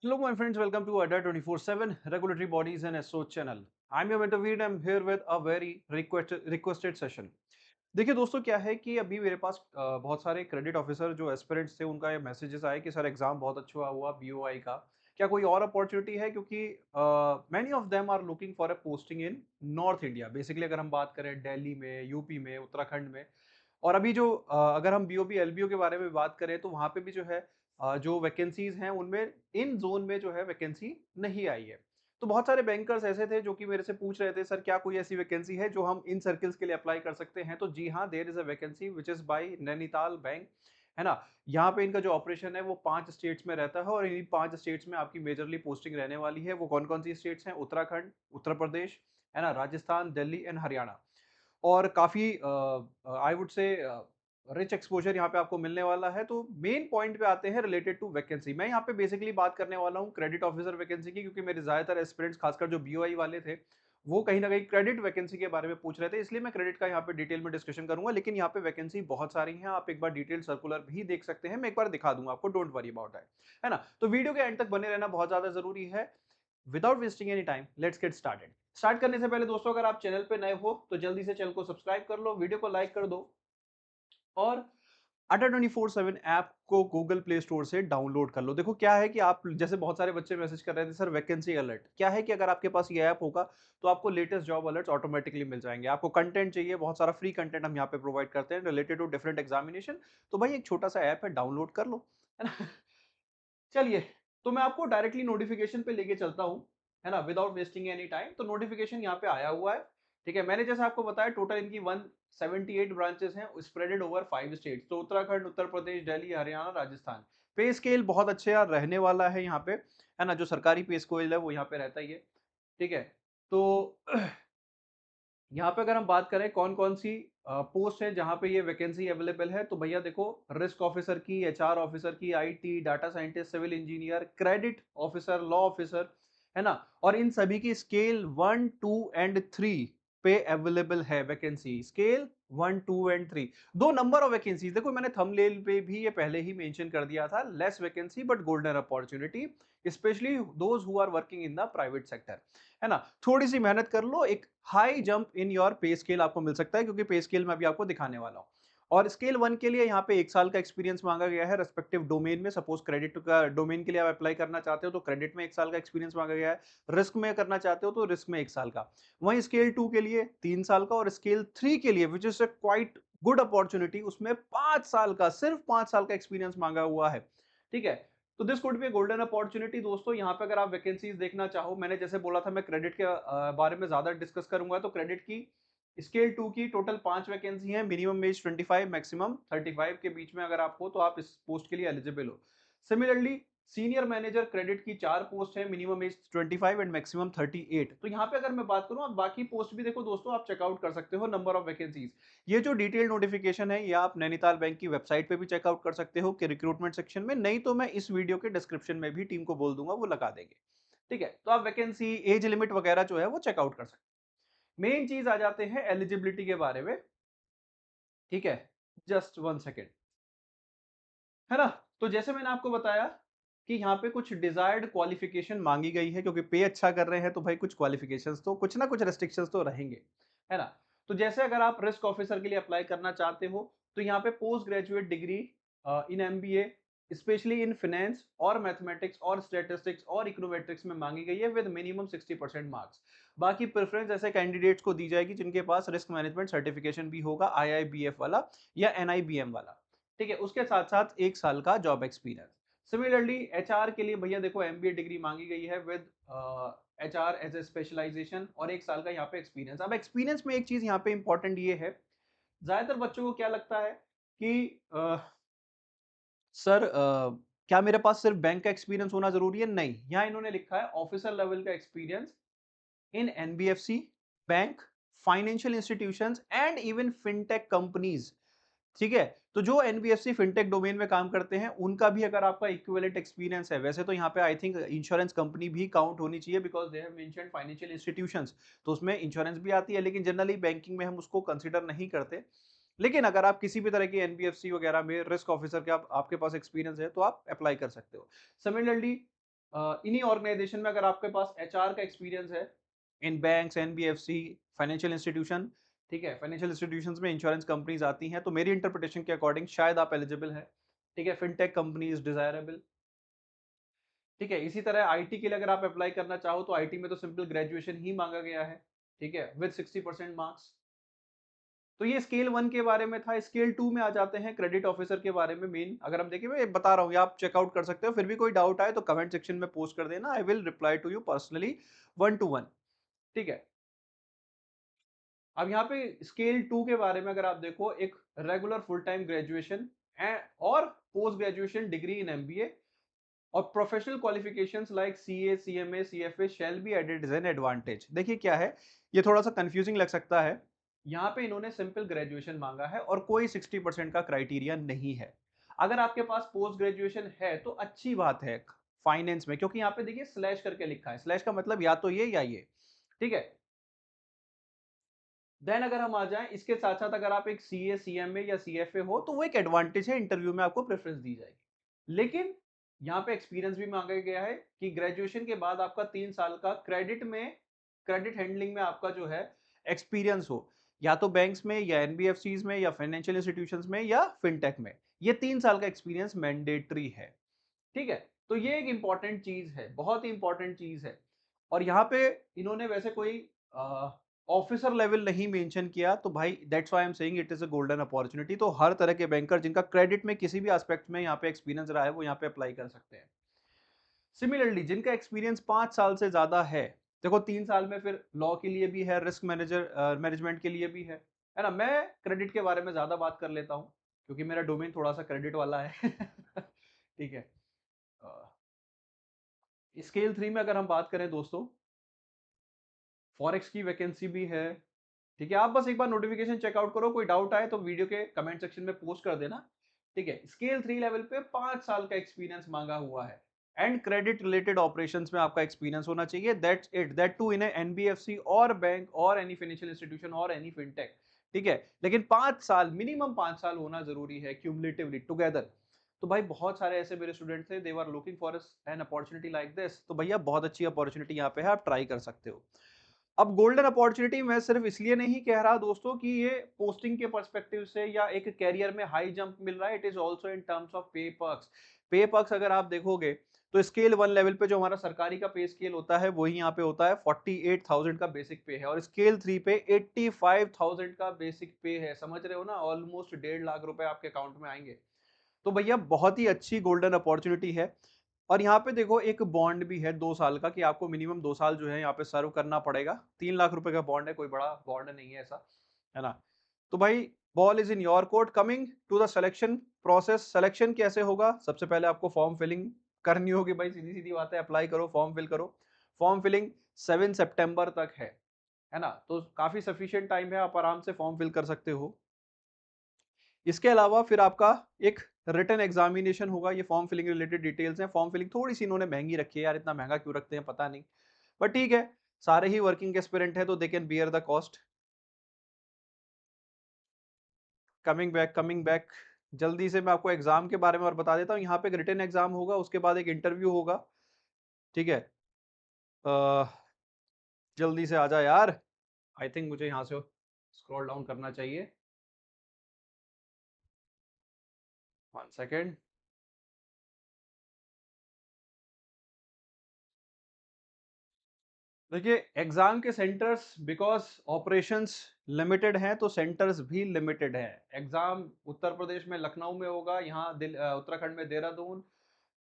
Hello, my friends. Welcome to ADA 24/7 Regulatory Bodies and SO channel. I'm your mentor Veer. I'm here with a very requested session. देखिए दोस्तों, क्या है कि अभी मेरे पास बहुत सारे क्रेडिट ऑफिसर जो एस्पिरेंट्स थे, उनका ये मैसेजेस आए कि सर एग्जाम बहुत अच्छा हुआ बीओआई का, क्या कोई और अपॉर्चुनिटी है, क्योंकि many of them are looking for a posting in north India. Basically अगर हम बात करें दिल्ली में, यूपी में, उत्तराखंड में, और अभी जो अगर हम बीओपी एलबीओ के बारे में बात करें तो वहां पे भी जो है जो वैकेंसीज हैं उनमें इन जोन में जो है वैकेंसी नहीं आई है। तो बहुत सारे बैंकर्स ऐसे थे जो कि मेरे से पूछ रहे थे, सर क्या कोई ऐसी वैकेंसी है जो हम इन सर्कल्स के लिए अप्लाई कर सकते हैं। तो जी हाँ, there is a vacancy which is by Nainital bank, है ना। यहाँ पे इनका जो ऑपरेशन है वो 5 स्टेट्स में रहता है, और इन्हीं 5 स्टेट्स में आपकी मेजरली पोस्टिंग रहने वाली है। वो कौन कौन सी स्टेट्स हैं? उत्तराखंड, उत्तर प्रदेश, है ना, राजस्थान, दिल्ली एंड हरियाणा। और काफ़ी I would say rich exposure यहाँ पे आपको मिलने वाला है। तो मेन पॉइंट पे आते हैं रिलेटेड टू वैकेंसी। मैं यहाँ पे बेसिकली बात करने वाला हूँ क्रेडिट ऑफिसर वैकेंसी की, क्योंकि मेरे ज़्यादातर एस्पिरेंट्स खासकर जो बीओआई वाले थे, वो कहीं न कहीं क्रेडिट वैकेंसी के बारे में पूछ रहे थे। इसलिए मैं क्रेडिट का यहाँ पे डिटेल में डिस्कशन करूँगा, लेकिन यहाँ पे वैकेंसी बहुत सारी हैं। आप एक बार डिटेल सर्कुलर भी देख सकते हैं। मैं एक बार दिखा दूँगा आपको, डोंट वरी अबाउट दैट, है ना? तो वीडियो के एंड तक बने रहना बहुत ज़्यादा ज़रूरी है। Without wasting any time, let's get started. Start करने से पहले दोस्तों, अगर आप चैनल पे नए हो तो जल्दी से चैनल को सब्सक्राइब कर लो, वीडियो को लाइक कर दो, और अड्डा 24/7 ऐप को गूगल प्ले स्टोर से डाउनलोड कर लो। देखो क्या है कि आप जैसे बहुत सारे बच्चे मैसेज कर रहे थे, सर वैकेंसी अलर्ट क्या है, कि अगर आपके पास ये ऐप होगा तो आपको लेटेस्ट जॉब अलर्ट्स ऑटोमेटिकली मिल जाएंगे। आपको कंटेंट चाहिए, बहुत सारा फ्री कंटेंट हम यहाँ पे प्रोवाइड करते हैं रिलेटेड टू डिफरेंट एग्जामिनेशन। तो भाई एक छोटा सा ऐप है, डाउनलोड कर लो, है ना। चलिए, तो मैं आपको डायरेक्टली नोटिफिकेशन पे लेके चलता हूँ, है ना, विदाउट वेस्टिंग एनी टाइम। तो नोटिफिकेशन यहाँ पे आया हुआ है, ठीक है। मैंने जैसे आपको बताया, टोटल इनकी 178 ब्रांचेस हैं, स्प्रेडेड ओवर 5 स्टेट्स। तो उत्तराखंड, उत्तर प्रदेश, दिल्ली, हरियाणा, राजस्थान। पे स्केल बहुत अच्छे यार रहने वाला है यहाँ पे, है ना। जो सरकारी पे स्केल है वो यहाँ पे रहता ही है, ठीक है। तो यहाँ पे अगर हम बात करें कौन कौन सी पोस्ट है जहाँ पे ये वैकेंसी अवेलेबल है, तो भैया देखो, रिस्क ऑफिसर की, एचआर ऑफिसर की, IT, data scientist, civil engineer, credit officer, law officer, है ना। और इन सभी की स्केल 1, 2 एंड 3 पे अवेलेबल है वैकेंसी। स्केल 1, 2 एंड 3, दो नंबर ऑफ वैकेंसीज। देखो मैंने थंबनेल पे भी ये पहले ही मेंशन कर दिया था, less vacancy but golden opportunity, specially those who are working in the private sector, है ना। थोड़ी सी मेहनत कर लो, एक high jump in your pay scale आपको मिल सकता है, क्योंकि पे स्केल मैं अभी आपको दिखाने वाला हूं। और स्केल 1 के लिए यहाँ पे 1 साल का एक्सपीरियंस मांगा गया है रेस्पेक्टिव डोमेन में। सपोज क्रेडिट का डोमेन के लिए आप अप्लाई करना चाहते हो तो क्रेडिट में 1 साल का एक्सपीरियंस मांगा गया है। रिस्क में करना चाहते हो तो रिस्क में 1 साल का। वहीं स्केल 2 के लिए 3 साल का, और स्केल 3 के लिए which is a quite good opportunity, उसमें 5 साल का, सिर्फ 5 साल का एक्सपीरियंस मांगा हुआ है, ठीक है। तो this could be golden opportunity दोस्तों। यहाँ पे अगर आप वैकेंसीज देखना चाहो, मैंने जैसे बोला था मैं क्रेडिट के बारे में ज्यादा डिस्कस करूंगा, तो क्रेडिट की स्केल 2 की टोटल 5 वैकेंसी है। मिनिमम एज 25, मैक्सिमम 35 के बीच में अगर आप हो तो आप इस पोस्ट के लिए एलिजिबल हो। सिमिलरली सीनियर मैनेजर क्रेडिट की 4 पोस्ट है, मिनिमम एज 25 एंड मैक्सिमम 38। तो यहाँ पे अगर मैं बात करूँ, आप बाकी पोस्ट भी देखो दोस्तों, आप चेकआउट कर सकते हो नंबर ऑफ वैकेंसीज। ये जो डिटेल नोटिफिकेशन है ये आप नैनीताल बैंक की वेबसाइट पे भी चेकआउट कर सकते हो कि रिक्रूटमेंट सेक्शन में, नहीं तो मैं इस वीडियो के डिस्क्रिप्शन में भी टीम को बोल दूंगा, वो लगा देंगे, ठीक है। तो आप वैकेंसी, एज लिमिट वगैरह जो है वो चेकआउट कर सकते हैं। मेन चीज आ जाते हैं एलिजिबिलिटी के बारे में, ठीक है। जस्ट 1 सेकेंड, है ना। तो जैसे मैंने आपको बताया कि यहाँ पे कुछ डिजायर्ड क्वालिफिकेशन मांगी गई है, क्योंकि पे अच्छा कर रहे हैं तो भाई कुछ क्वालिफिकेशंस तो, कुछ ना कुछ रेस्ट्रिक्शंस तो रहेंगे, है ना। तो जैसे अगर आप रिस्क ऑफिसर के लिए अप्लाई करना चाहते हो तो यहाँ पे post graduate degree in MBA, specially in finance और मैथमेटिक्स और स्टैटिस्टिक्स और इकोनोमेट्रिक्स में मांगी गई है, विद मिनिमम 60% मार्क्स। बाकी प्रेफरेंस ऐसे कैंडिडेट्स को दी जाएगी जिनके पास रिस्क मैनेजमेंट सर्टिफिकेशन भी होगा, आईआईबीएफ वाला या एनआईबीएम वाला, ठीक है। उसके साथ साथ 1 साल का जॉब एक्सपीरियंस। सिमिलरली एचआर के लिए भैया देखो एमबीए डिग्री मांगी गई है with HR as a specialisation, और 1 साल का यहाँ पे एक्सपीरियंस। अब एक्सपीरियंस में एक चीज यहाँ पे इंपॉर्टेंट ये है, ज्यादातर बच्चों को क्या लगता है कि सर क्या मेरे पास सिर्फ बैंक का एक्सपीरियंस होना जरूरी है? नहीं, यहाँ इन्होंने लिखा है ऑफिसर लेवल का experience in NBFC, bank, financial institutions and even fintech companies, ठीक है। तो जो एनबीएफसी फिनटेक डोमेन में काम करते हैं उनका भी अगर आपका इक्विवेलेंट एक्सपीरियंस है, वैसे तो यहाँ पे आई थिंक इंश्योरेंस कंपनी भी काउंट होनी चाहिए, because they have mentioned financial institutions, तो उसमें इंश्योरेंस भी आती है, लेकिन जनरली बैंकिंग में हम उसको कंसीडर नहीं करते। लेकिन अगर आप किसी भी तरह की एनबीएफसी वगैरह में रिस्क ऑफिसर के आपके पास एक्सपीरियंस है तो आप अप्लाई कर सकते हो। सिमिलरली इन्हीं ऑर्गेनाइजेशन में अगर आपके पास एचआर का एक्सपीरियंस है इन बैंक्स, एनबीएफसी, फाइनेंशियल इंस्टीट्यूशन, ठीक है, फाइनेंशियल इंस्टीट्यूशंस में इंश्योरेंस कंपनीज आती हैं, तो मेरी इंटरप्रिटेशन के अकॉर्डिंग शायद आप एलिजिबल हैं, ठीक है, फिनटेक कंपनी इज डिजायरेबल, ठीक है। इसी तरह आईटी के लिए अगर आप अप्लाई करना चाहो तो आईटी में तो सिंपल ग्रेजुएशन ही मांगा गया है, ठीक है, विद 60% मार्क्स। तो ये स्केल 1 के बारे में था। स्केल 2 में आ जाते हैं क्रेडिट ऑफिसर के बारे में। मेन अगर हम देखें, मैं बता रहा हूँ, आप चेकआउट कर सकते हो, फिर भी कोई डाउट आए तो कमेंट सेक्शन में पोस्ट कर देना, I will reply to you personally 1 to 1, ठीक है। अब यहाँ पे स्केल 2 के बारे में अगर आप देखो, एक रेगुलर फुल टाइम ग्रेजुएशन और post graduation degree in MBA और professional qualifications like CA, CMA, CFA shall be added as an advantage. देखिए क्या है, ये थोड़ा सा कंफ्यूजिंग लग सकता है। यहाँ पे इन्होंने सिंपल ग्रेजुएशन मांगा है और कोई 60% का क्राइटेरिया नहीं है। अगर आपके पास पोस्ट ग्रेजुएशन है तो अच्छी बात है फाइनेंस में, क्योंकि यहाँ पे देखिए स्लैश करके लिखा है, स्लैश का मतलब या तो ये या ये, ठीक है। देन अगर हम आ जाएं, इसके साथ साथ अगर आप एक सीए, सीएमए या सीएफए हो तो वो एक एडवांटेज है, इंटरव्यू में आपको प्रेफरेंस दी जाएगी। लेकिन यहाँ पे एक्सपीरियंस भी मांगा गया है कि ग्रेजुएशन के बाद आपका 3 साल का क्रेडिट हैंडलिंग में आपका जो है एक्सपीरियंस हो, या तो बैंक्स में या एनबीएफसीज में या फाइनेंशियल इंस्टीट्यूशंस में या फिनटेक में, ये 3 साल का एक्सपीरियंस मैंडेटरी है, ठीक है। तो ये एक इंपॉर्टेंट चीज है, बहुत ही इंपॉर्टेंट चीज है। और यहाँ पे इन्होंने वैसे कोई ऑफिसर लेवल नहीं मेंशन किया, तो भाई that's why I am saying it is a golden opportunity. तो हर तरह के बैंकर जिनका क्रेडिट में किसी भी एस्पेक्ट में यहाँ पे एक्सपीरियंस रहा है वो यहाँ पे अप्लाई कर सकते हैं। सिमिलरली जिनका एक्सपीरियंस 5 साल से ज्यादा है, देखो 3 साल में फिर लॉ के लिए भी है, रिस्क मैनेजमेंट के लिए भी है ना। मैं क्रेडिट के बारे में ज्यादा बात कर लेता हूँ क्योंकि मेरा डोमेन थोड़ा सा क्रेडिट वाला है ठीक है। स्केल 3 में अगर हम बात करें दोस्तों, फॉरेक्स की वैकेंसी भी है, ठीक है। आप बस एक बार नोटिफिकेशन चेकआउट करो, कोई डाउट आए तो वीडियो के कमेंट सेक्शन में पोस्ट कर देना, ठीक है। स्केल 3 लेवल पे 5 साल का एक्सपीरियंस मांगा हुआ है एंड क्रेडिट रिलेटेड ऑपरेशंस में आपका एक्सपीरियंस होना चाहिए, that's it, that too in NBFC और बैंक और एनी फाइनेंशियल इंस्टीट्यूशन और एनी फिनटेक, ठीक है। लेकिन 5 साल, मिनिमम 5 साल होना जरूरी है क्यूमुलेटिवली टुगेदर। तो भाई बहुत सारे ऐसे मेरे स्टूडेंट थे, they were looking for an opportunity like this, तो भैया बहुत अच्छी अपॉर्चुनिटी यहाँ पे है, आप ट्राई कर सकते हो। अब गोल्डन अपॉर्चुनिटी मैं सिर्फ इसलिए नहीं कह रहा दोस्तों कि ये पोस्टिंग के पर्सपेक्टिव से या एक कैरियर में हाई जंप मिल रहा है, it is also in terms of पे पर्क्स। पे पर्क्स अगर आप देखोगे तो स्केल 1 लेवल पे जो हमारा सरकारी का पे स्केल होता है वही यहाँ पे होता है, 48,000 का बेसिक पे है, और स्केल 3 पे 85,000 का बेसिक पे है, समझ रहे हो ना, ऑलमोस्ट 1.5 लाख रुपए आपके अकाउंट में आएंगे। तो भैया बहुत ही अच्छी गोल्डन अपॉर्चुनिटी है। और यहाँ पे देखो एक बॉन्ड भी है 2 साल का कि आपको मिनिमम 2 साल जो है यहाँ पे सर्व करना पड़ेगा। 3 लाख रुपए का बॉन्ड है, कोई बड़ा बॉन्ड नहीं है ऐसा, है ना। तो भाई ball is in your court. Coming to the selection process, selection कैसे होगा, सबसे पहले आपको फॉर्म फिलिंग करनी होगी भाई, सीधी सीधी बात है, अप्लाई करो, फॉर्म फिल करो। फॉर्म फिलिंग 7 सितंबर तक है ना, तो काफी सफिशियंट टाइम है, आप आराम से फॉर्म फिल कर सकते हो। इसके अलावा फिर आपका एक रिटन एग्जामिनेशन होगा, ये फॉर्म फिलिंग रिलेटेड डिटेल्स हैं। फॉर्म फिलिंग थोड़ी सी इन्होंने महंगी रखी है यार, इतना महंगा क्यों रखते हैं पता नहीं, बट ठीक है, सारे ही वर्किंग एस्पिरेंट है तो they can bear the cost. Coming back जल्दी से मैं आपको एग्जाम के बारे में और बता देता हूँ। यहाँ पे एक रिटन एग्जाम होगा, उसके बाद एक इंटरव्यू होगा, ठीक है। अह, जल्दी से आ जा यार, आई थिंक मुझे यहाँ से स्क्रॉल डाउन करना चाहिए, 1 सेकेंड। देखिए एग्जाम के सेंटर्स, बिकॉज ऑपरेशंस लिमिटेड हैं तो सेंटर्स भी लिमिटेड हैं। एग्जाम उत्तर प्रदेश में लखनऊ में होगा, यहाँ उत्तराखंड में देहरादून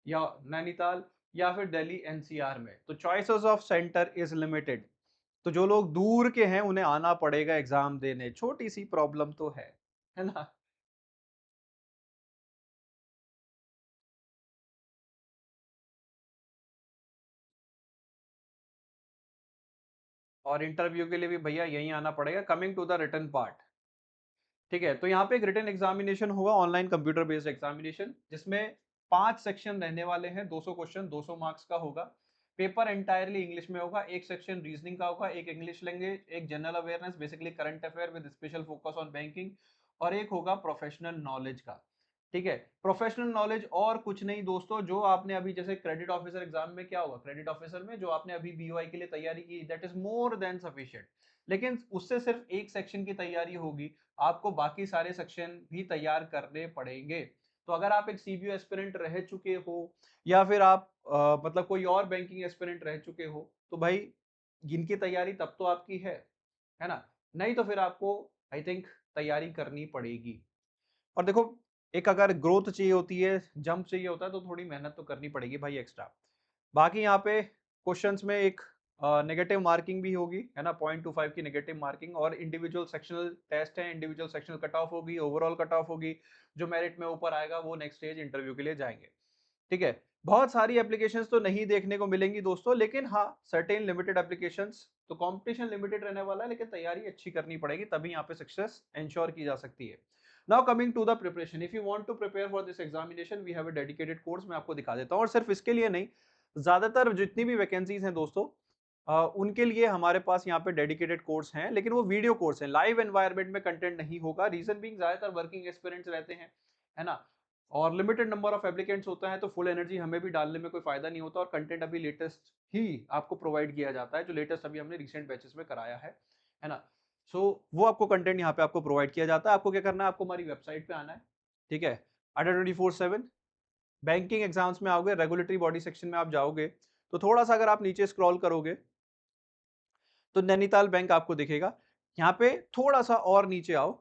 या नैनीताल, या फिर दिल्ली एनसीआर में, तो choices of centre is limited. तो जो लोग दूर के हैं उन्हें आना पड़ेगा एग्जाम देने, छोटी सी प्रॉब्लम तो है ना। और इंटरव्यू के लिए भी भैया यहीं आना पड़ेगा। Coming to the written part, ठीक है, तो यहाँ पे एक रिटन एग्जामिनेशन होगा, ऑनलाइन कंप्यूटर बेस्ड एग्जामिनेशन, जिसमें 5 सेक्शन रहने वाले हैं, 200 क्वेश्चन, 200 मार्क्स का होगा। पेपर एंटायरली इंग्लिश में होगा, एक सेक्शन रीजनिंग का होगा, एक इंग्लिश लैंग्वेज, एक general awareness basically current affair with special focus on banking, और एक होगा प्रोफेशनल नॉलेज का, ठीक है। प्रोफेशनल नॉलेज और कुछ नहीं दोस्तों, जो आपने अभी जैसे क्रेडिट ऑफिसर एग्जाम में क्या होगा, क्रेडिट ऑफिसर में जो आपने अभी बीओआई के लिए तैयारी की, that is more than sufficient. लेकिन उससे सिर्फ एक सेक्शन की तैयारी होगी, आपको बाकी सारे सेक्शन भी तैयार करने पड़ेंगे। तो अगर आप एक सीबीओ एस्पिरेंट रह चुके हो, या फिर आप मतलब कोई और बैंकिंग एस्पिरेंट रह चुके हो, तो भाई इनकी तैयारी तब तो आपकी है ना। नहीं तो फिर आपको आई थिंक तैयारी करनी पड़ेगी। और देखो, एक अगर ग्रोथ चाहिए होती है, जंप चाहिए होता है, तो थोड़ी मेहनत तो करनी पड़ेगी भाई एक्स्ट्रा। बाकी यहाँ पे क्वेश्चंस में एक नेगेटिव मार्किंग भी होगी, है ना, 0.25 की नेगेटिव मार्किंग, और इंडिविजुअल सेक्शनल टेस्ट है, इंडिविजुअल सेक्शनल कट ऑफ होगी, ओवरऑल कट ऑफ होगी। जो मेरिट में ऊपर आएगा वो नेक्स्ट स्टेज इंटरव्यू के लिए जाएंगे। ठीक है। बहुत सारी एप्लीकेशंस तो नहीं देखने को मिलेंगी दोस्तों, लेकिन हाँ सर्टेन लिमिटेड एप्लीकेशंस, तो कंपटीशन लिमिटेड रहने वाला है, लेकिन तैयारी अच्छी करनी पड़ेगी, तभी यहाँ पे सक्सेस इंश्योर की जा सकती है। Now coming to the preparation, if you want to prepare for this examination, we have a dedicated course, मैं आपको दिखा देता हूँ। और सिर्फ इसके लिए नहीं, ज्यादातर जितनी भी वैकेंसीज हैं दोस्तों, उनके लिए हमारे पास यहाँ पे डेडिकेटेड कोर्स हैं, लेकिन वो वीडियो कोर्स हैं, लाइव एनवायरनमेंट में कंटेंट नहीं होगा। रीजन बीइंग ज्यादातर वर्किंग एक्सपीरियंस रहते हैं, है ना, और लिमिटेड नंबर ऑफ एप्लीकेंट्स होता है, तो फुल एनर्जी हमें भी डालने में कोई फायदा नहीं होता, और कंटेंट अभी लेटेस्ट ही आपको प्रोवाइड किया जाता है, जो लेटेस्ट अभी हमने रिसेंट बैचेस में कराया है ना। सो वो आपको कंटेंट यहाँ पे आपको प्रोवाइड किया जाता है। आपको क्या करना है, आपको हमारी वेबसाइट पे आना है, ठीक है, अड्डा 24/7। बैंकिंग एग्जाम्स में आओगे, रेगुलेटरी बॉडी सेक्शन में आप जाओगे, तो थोड़ा सा अगर आप नीचे स्क्रॉल करोगे तो नैनीताल बैंक आपको दिखेगा। यहाँ पे थोड़ा सा और नीचे आओ,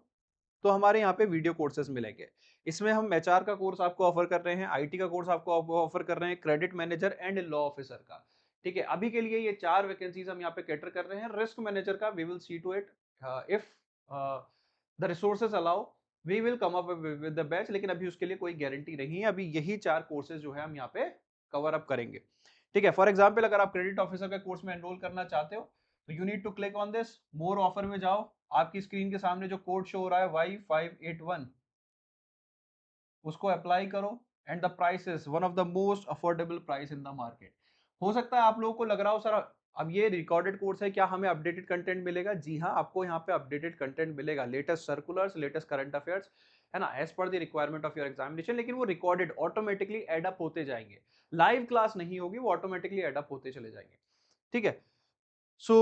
तो हमारे यहाँ पे वीडियो कोर्सेज मिलेंगे। इसमें हम एचआर का कोर्स आपको ऑफर कर रहे हैं, आईटी का कोर्स आपको ऑफर कर रहे हैं, credit manager and law officer का। ठीक है, अभी के लिए ये 4 वैकेंसीज हम यहाँ पे कैटर कर रहे हैं। रिस्क मैनेजर का we will see to it, if the resources allow we will come up with the batch, लेकिन अभी उसके लिए कोई गारंटी नहीं है। अभी यही 4 कोर्सेज जो है हम यहाँ पे कवर अप करेंगे। ठीक है, फॉर एग्जाम्पल अगर आप क्रेडिट ऑफिसर का कोर्स में एनरोल करना चाहते हो, तो you need to click on this more offer में जाओ। आपकी स्क्रीन के सामने जो कोड शो हो रहा है Y581, उसको अप्लाई करो, and the price is one of the most affordable price in the market. हो सकता है आप लोगों को लग रहा हो सर अब ये रिकॉर्डेड कोर्स है, क्या हमें अपडेटेड कंटेंट मिलेगा? जी हाँ, आपको यहाँ पे अपडेटेड कंटेंट मिलेगा, latest circulars, latest current affairs, है ना, as per the requirement of your examination. लेकिन वो रिकॉर्डेड ऑटोमेटिकली एड अप होते जाएंगे, लाइव क्लास नहीं होगी, वो ऑटोमेटिकली एड अप होते चले जाएंगे। ठीक है, so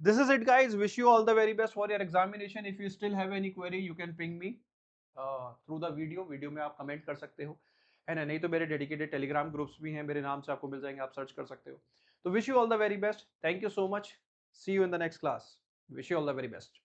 this is it guys, wish you all the very best for your examination. If you still have any query you can ping me through the video में आप कमेंट कर सकते हो, है ना, नहीं तो मेरे डेडिकेटेड टेलीग्राम ग्रुप्स भी हैं, मेरे नाम से आपको मिल जाएंगे, आप सर्च कर सकते हो। तो wish you all the very best, thank you so much, see you in the next class, wish you all the very best.